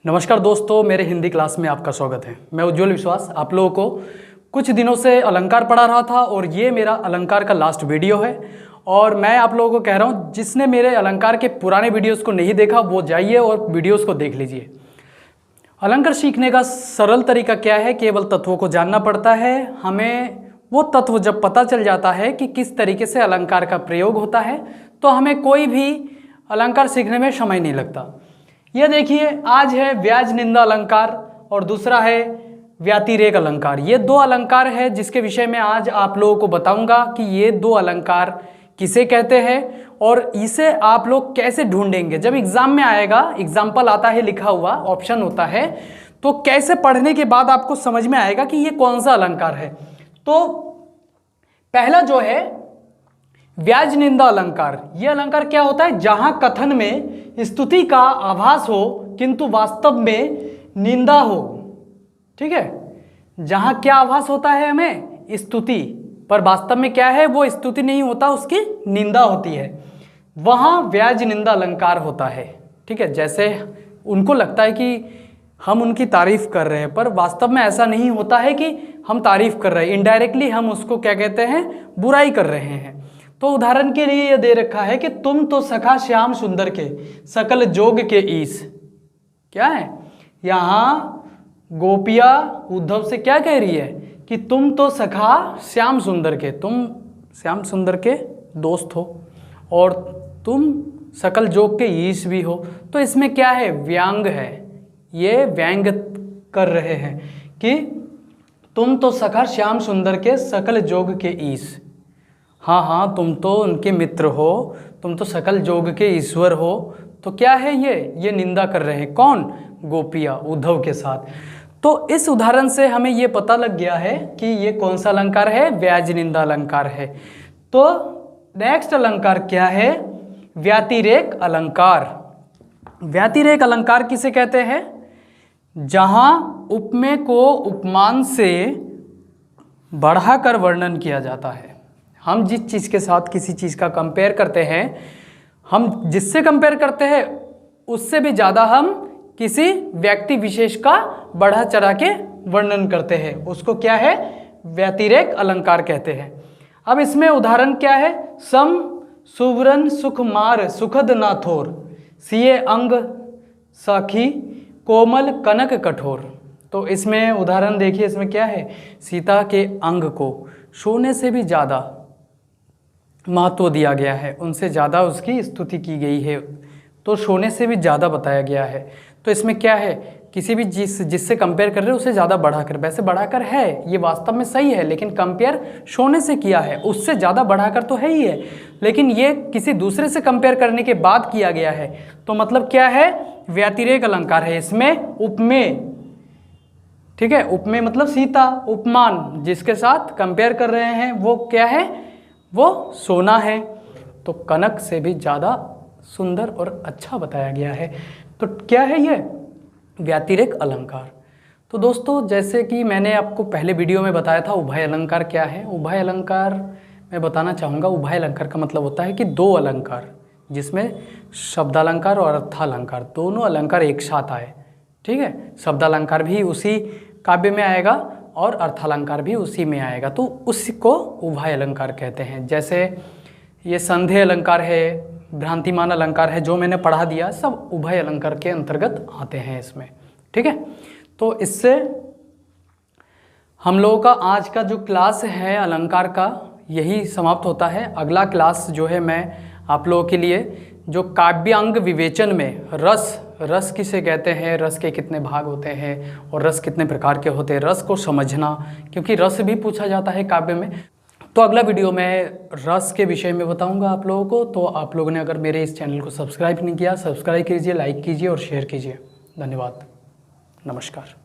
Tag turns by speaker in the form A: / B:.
A: नमस्कार दोस्तों, मेरे हिंदी क्लास में आपका स्वागत है। मैं उज्ज्वल विश्वास आप लोगों को कुछ दिनों से अलंकार पढ़ा रहा था और ये मेरा अलंकार का लास्ट वीडियो है। और मैं आप लोगों को कह रहा हूँ, जिसने मेरे अलंकार के पुराने वीडियोस को नहीं देखा वो जाइए और वीडियोस को देख लीजिए। अलंकार सीखने का सरल तरीका क्या है? केवल तत्वों को जानना पड़ता है। हमें वो तत्व जब पता चल जाता है कि किस तरीके से अलंकार का प्रयोग होता है तो हमें कोई भी अलंकार सीखने में समय नहीं लगता। यह देखिए, आज है व्याज निंदा अलंकार और दूसरा है व्यतिरेक अलंकार। ये दो अलंकार है जिसके विषय में आज आप लोगों को बताऊंगा कि ये दो अलंकार किसे कहते हैं और इसे आप लोग कैसे ढूंढेंगे। जब एग्जाम में आएगा, एग्जाम्पल आता है, लिखा हुआ ऑप्शन होता है, तो कैसे पढ़ने के बाद आपको समझ में आएगा कि ये कौन सा अलंकार है। तो पहला जो है व्याज निंदा अलंकार। यह अलंकार क्या होता है? जहां कथन में स्तुति का आभास हो किंतु वास्तव में निंदा हो। ठीक है, जहां क्या आभास होता है हमें? स्तुति, पर वास्तव में क्या है? वो स्तुति नहीं होता, उसकी निंदा होती है, वहां व्याज निंदा अलंकार होता है। ठीक है, जैसे उनको लगता है कि हम उनकी तारीफ कर रहे हैं, पर वास्तव में ऐसा नहीं होता है कि हम तारीफ कर रहे हैं। इनडायरेक्टली हम उसको क्या कहते हैं? बुराई कर रहे हैं। तो उदाहरण के लिए यह दे रखा है कि तुम तो सखा श्याम सुंदर के सकल जोग के ईश। क्या है यहां? गोपिया उद्धव से क्या कह रही है कि तुम तो सखा श्याम सुंदर के, तुम श्याम सुंदर के दोस्त हो और तुम सकल जोग के ईश भी हो। तो इसमें क्या है? व्यंग है। ये व्यंग कर रहे हैं कि तुम तो सखा श्याम सुंदर के सकल जोग के ईश। हाँ हाँ, तुम तो उनके मित्र हो, तुम तो सकल जोग के ईश्वर हो। तो क्या है ये निंदा कर रहे हैं। कौन? गोपिया उद्धव के साथ। तो इस उदाहरण से हमें ये पता लग गया है कि ये कौन सा अलंकार है? व्याज निंदा अलंकार है। तो नेक्स्ट अलंकार क्या है? व्यतिरेक अलंकार। व्यतिरेक अलंकार किसे कहते हैं? जहां उपमेय को उपमान से बढ़ाकर वर्णन किया जाता है। हम जिस चीज़ के साथ किसी चीज़ का कंपेयर करते हैं, हम जिससे कंपेयर करते हैं उससे भी ज़्यादा हम किसी व्यक्ति विशेष का बढ़ा चढ़ा के वर्णन करते हैं, उसको क्या है? व्यतिरेक अलंकार कहते हैं। अब इसमें उदाहरण क्या है? सम सुवरन सुखमार सुखद नाथोर, सिए अंग सखी कोमल कनक कठोर। तो इसमें उदाहरण देखिए, इसमें क्या है? सीता के अंग को सोने से भी ज़्यादा महत्व दिया गया है, उनसे ज़्यादा उसकी स्तुति की गई है, तो सोने से भी ज़्यादा बताया गया है। तो इसमें क्या है? किसी भी जिससे कंपेयर कर रहे हो उससे ज़्यादा बढ़ाकर, वैसे बढ़ाकर है, ये वास्तव में सही है, लेकिन कंपेयर सोने से किया है, उससे ज़्यादा बढ़ाकर तो है ही है, लेकिन ये किसी दूसरे से कंपेयर करने के बाद किया गया है। तो मतलब क्या है? व्यतिरेक अलंकार है। इसमें उपमेय, ठीक है, उपमेय मतलब सीता, उपमान जिसके साथ कंपेयर कर रहे हैं वो क्या है? वो सोना है। तो कनक से भी ज़्यादा सुंदर और अच्छा बताया गया है। तो क्या है ये? व्यतिरेक अलंकार। तो दोस्तों, जैसे कि मैंने आपको पहले वीडियो में बताया था उभय अलंकार क्या है। उभय अलंकार मैं बताना चाहूँगा। उभय अलंकार का मतलब होता है कि दो अलंकार, जिसमें शब्दालंकार और अर्थालंकार दोनों अलंकार एक साथ आए। ठीक है, शब्दालंकार भी उसी काव्य में आएगा और अर्थालंकार भी उसी में आएगा, तो उसको उभय अलंकार कहते हैं। जैसे ये संधेय अलंकार है, भ्रांतिमान अलंकार है, जो मैंने पढ़ा दिया, सब उभय अलंकार के अंतर्गत आते हैं इसमें। ठीक है, तो इससे हम लोगों का आज का जो क्लास है अलंकार का यही समाप्त होता है। अगला क्लास जो है मैं आप लोगों के लिए जो काव्यांग विवेचन में रस किसे कहते हैं, रस के कितने भाग होते हैं और रस कितने प्रकार के होते हैं, रस को समझना, क्योंकि रस भी पूछा जाता है काव्य में। तो अगला वीडियो में रस के विषय में बताऊंगा आप लोगों को। तो आप लोगों ने अगर मेरे इस चैनल को सब्सक्राइब नहीं किया, सब्सक्राइब कीजिए, लाइक कीजिए और शेयर कीजिए। धन्यवाद, नमस्कार।